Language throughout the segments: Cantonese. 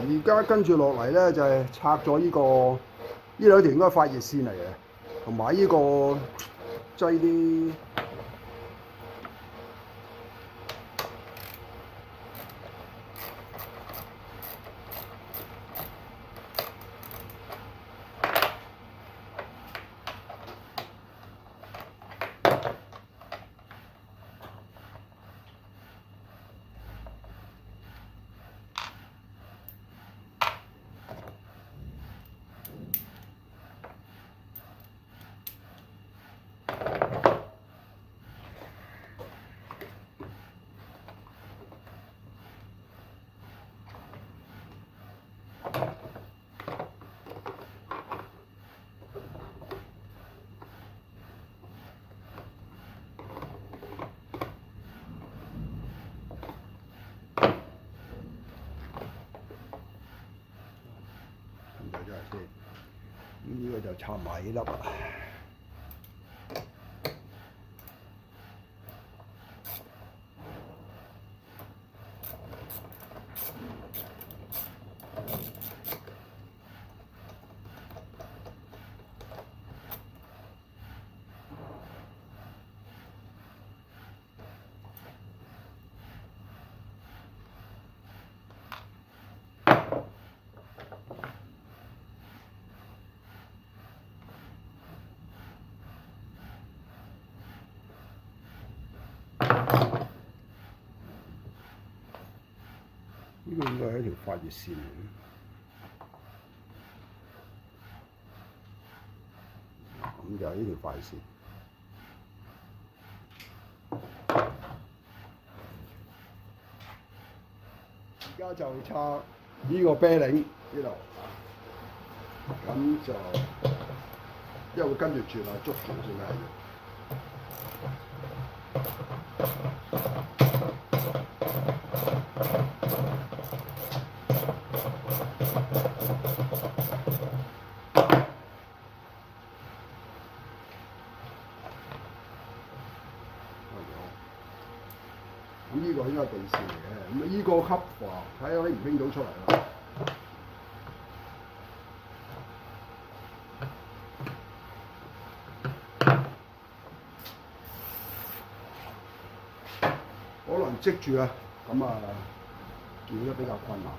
而家跟住落嚟咧就係、拆咗呢兩條應該係發熱線嚟嘅，同埋呢個擠啲咁呢個就插埋呢粒啦。呢個應該係一條發熱線嚟嘅，咁就係呢條發熱線。而家就拆呢個啤領呢度，咁就因為會跟住轉啊，捉住先係。咁呢個應該係地線嚟嘅，咁呢個吸華睇下拎唔拎到出嚟啦。可能積住啊，咁啊見得比較困難。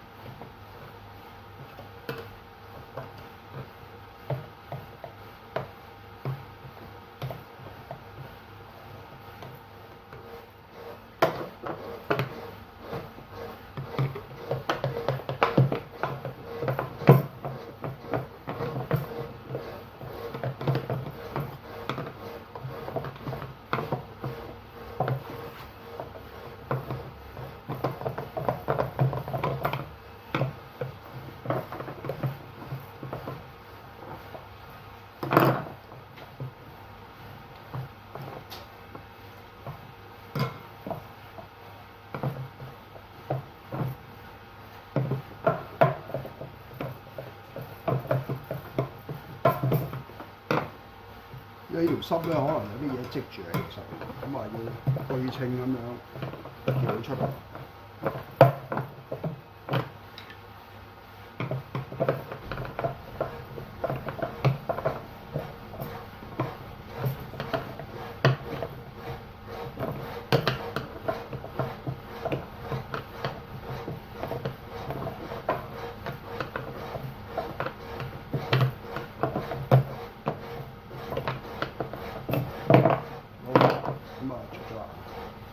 因為呢條濕咧，可能有啲嘢積住喺條濕，咁啊要對稱咁樣叫佢出嚟。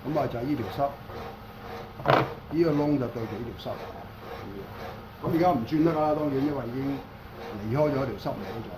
咁啊就係呢條濕，呢個窿就對住呢條濕。咁而家唔轉得啦，當然因為已經離開咗條濕尾咗。